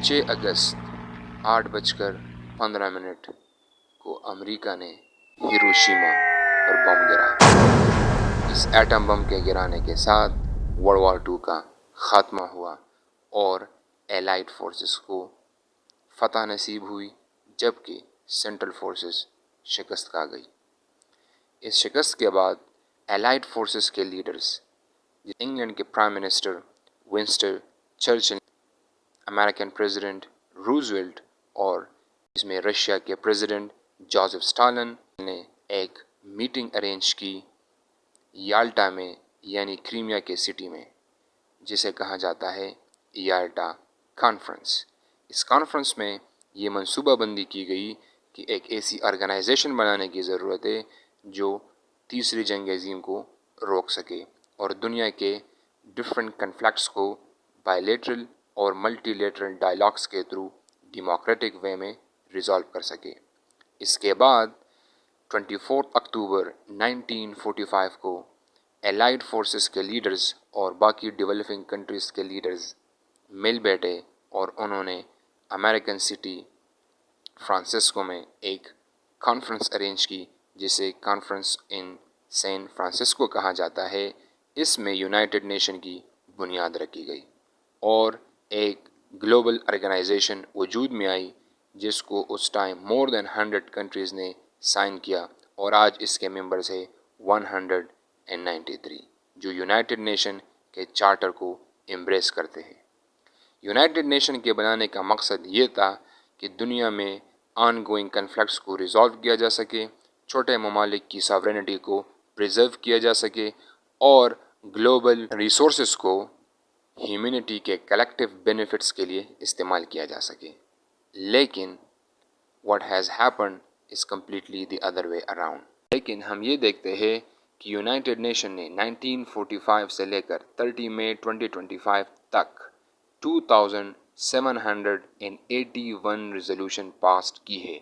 6 अगस्त 8:15 को अमेरिका ने हिरोशिमा पर बम गिराया। इस एटम बम के गिराने के साथ वर्ल्ड वॉर 2 का खात्मा हुआ और एलाइड फोर्सेस को फतह नसीब हुई, जबकि सेंट्रल फोर्सेस शिकस्त खा गई। इस शिकस्त के बाद एलाइड फोर्सेस के लीडर्स, इंग्लैंड के prime minister Winston Churchill, American president Roosevelt और इसमें रशिया के प्रेसिडेंट जोसेफ स्टालिन ने एक मीटिंग अरेंज की याल्टा में, यानी क्रीमिया के सिटी में, जिसे कहा जाता है याल्टा कॉन्फ्रेंस। इस कॉन्फ्रेंस में ये मंसूबाबंदी की गई कि एक ऐसी ऑर्गेनाइजेशन बनाने की ज़रूरत है जो तीसरी जंग अज़ीम को रोक सके और दुनिया के डिफरेंट कन्फ्लिक्ट्स को बायलैटरल और मल्टीलेटरल डायलॉग्स के थ्रू डेमोक्रेटिक वे में रिजॉल्व कर सके। इसके बाद 24 अक्टूबर 1945 को एलाइड फोर्सेस के लीडर्स और बाकी डेवलपिंग कंट्रीज़ के लीडर्स मिल बैठे और उन्होंने अमेरिकन सिटी फ्रांसिस्को में एक कॉन्फ्रेंस अरेंज की, जिसे कॉन्फ्रेंस इन सैन फ्रांसिस्को कहा जाता है। इसमें यूनाइटेड नेशन की बुनियाद रखी गई और एक ग्लोबल ऑर्गेनाइजेशन वजूद में आई, जिसको उस टाइम मोर देन 100 कंट्रीज़ ने साइन किया और आज इसके मेंबर्स है 193, जो यूनाइटेड नेशन के चार्टर को एम्ब्रेस करते हैं। यूनाइटेड नेशन के बनाने का मकसद ये था कि दुनिया में ऑन गोइंग कन्फ्लिक्ट्स को रिजॉल्व किया जा सके, छोटे ममालिक की सॉवरेनिटी को प्रिजर्व किया जा सके और ग्लोबल रिसोर्सेस को ह्यूमैनिटी के कलेक्टिव बेनिफिट्स के लिए इस्तेमाल किया जा सके। लेकिन what has happened is completely the other way around. लेकिन हम ये देखते हैं कि यूनाइटेड नेशन ने 1945 से लेकर 30 मई 2025 तक 2781 रेजोल्यूशन पास की है,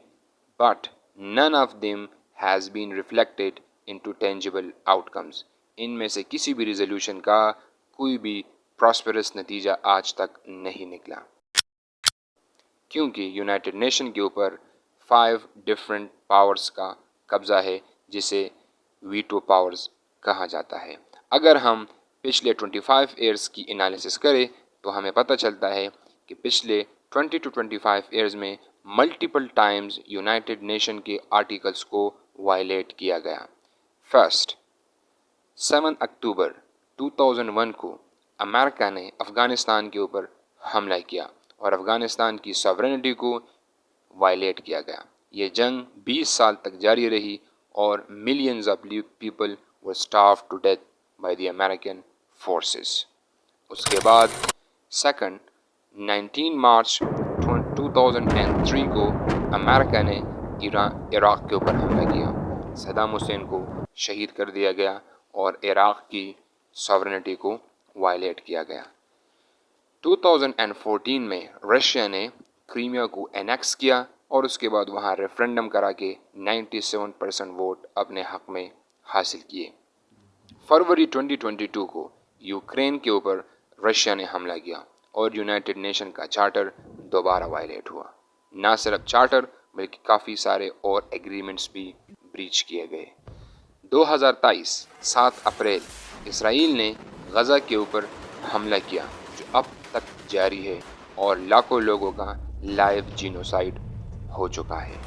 but none of them has been reflected into tangible outcomes. इनमें से किसी भी रेजोल्यूशन का कोई भी प्रॉस्पेरस नतीजा आज तक नहीं निकला, क्योंकि यूनाइटेड नेशन के ऊपर 5 डिफरेंट पावर्स का कब्जा है, जिसे वीटो पावर्स कहा जाता है। अगर हम पिछले 25 ईयर्स की एनालिसिस करें तो हमें पता चलता है कि पिछले 20 to 25 ईयर्स में मल्टीपल टाइम्स यूनाइटेड नेशन के आर्टिकल्स को वायलेट किया गया। फर्स्ट, 7 अक्टूबर 2001 को अमेरिका ने अफ़गानिस्तान के ऊपर हमला किया और अफ़गानिस्तान की सॉवरेनिटी को वायलेट किया गया। ये जंग 20 साल तक जारी रही और millions of people were starved to death by the American forces. उसके बाद सेकंड, 19 मार्च 2003 को अमेरिका ने इराक़ के ऊपर हमला किया। सद्दाम हुसैन को शहीद कर दिया गया और इराक़ की सॉवरेनिटी को वायलेट किया गया। 2014 में रशिया ने क्रीमिया को एनेक्स किया और उसके बाद वहाँ रेफरेंडम करा के 97% वोट अपने हक में हासिल किए। फरवरी 2022 को यूक्रेन के ऊपर रशिया ने हमला किया और यूनाइटेड नेशन का चार्टर दोबारा वायलेट हुआ। ना सिर्फ चार्टर बल्कि काफ़ी सारे और एग्रीमेंट्स भी ब्रीच किए गए। 2023 7 अप्रैल इसराइल ने गज़ा के ऊपर हमला किया, जो अब तक जारी है और लाखों लोगों का लाइव जीनोसाइड हो चुका है।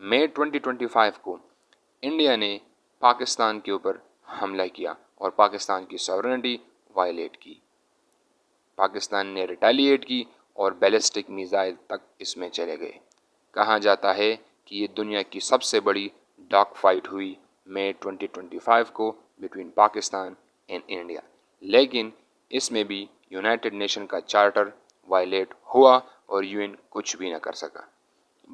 मई 2025 को इंडिया ने पाकिस्तान के ऊपर हमला किया और पाकिस्तान की सॉवरेनिटी वायलेट की। पाकिस्तान ने रिटेलिएट की और बैलिस्टिक मिसाइल तक इसमें चले गए। कहा जाता है कि ये दुनिया की सबसे बड़ी डॉग फाइट हुई मई 2025 को बिटवीन पाकिस्तान एंड इंडिया, लेकिन इसमें भी यूनाइटेड नेशन का चार्टर वायलेट हुआ और यूएन कुछ भी न कर सका।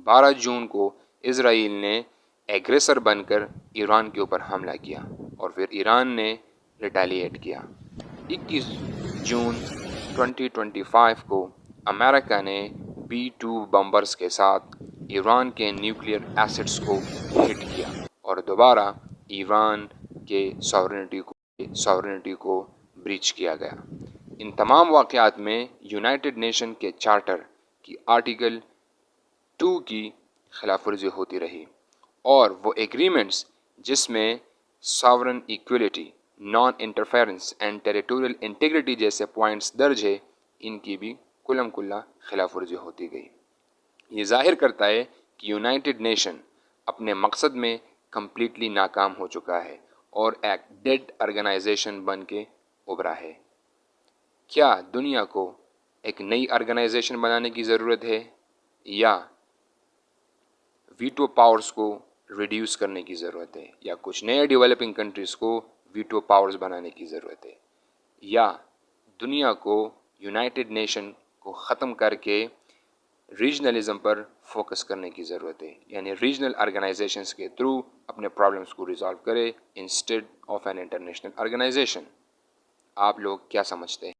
12 जून को इजराइल ने एग्रेसर बनकर ईरान के ऊपर हमला किया और फिर ईरान ने रिटेलिएट किया। 21 जून 2025 को अमेरिका ने B-2 बम्बर्स के साथ ईरान के न्यूक्लियर एसेट्स को हिट किया और दोबारा ईरान کہ ساورنٹی کو بریچ کیا گیا۔ ان تمام واقعات میں یونائٹڈ نیشن کے چارٹر کی آرٹیکل 2 کی خلاف ورزی ہوتی رہی، اور وہ ایگریمنٹس جس میں sovereign equality, naan interference and territorial integrity جیسے پوائنٹس درج ہے، ان کی بھی کلم کلا خلاف ورزی ہوتی گئی۔ یہ ظاہر کرتا ہے کہ یونائٹڈ نیشن اپنے مقصد میں کمپلیٹلی ناکام ہو چکا ہے اور ایک ڈیڈ آرگنائزیشن بن کے ابھرا ہے۔ کیا دنیا کو ایک نئی آرگنائزیشن بنانے کی ضرورت ہے، یا ویٹو پاورز کو ریڈیوس کرنے کی ضرورت ہے، یا کچھ نئے ڈیولپنگ کنٹریز کو ویٹو پاورز بنانے کی ضرورت ہے، یا دنیا کو یونائٹڈ نیشن کو ختم کر کے ریجنلزم پر فوکس کرنے کی ضرورت ہے، یعنی ریجنل آرگنائزیشنز کے تھرو اپنے پرابلمس کو ریزالو کرے instead of an international organization. آپ لوگ کیا سمجھتے ہیں؟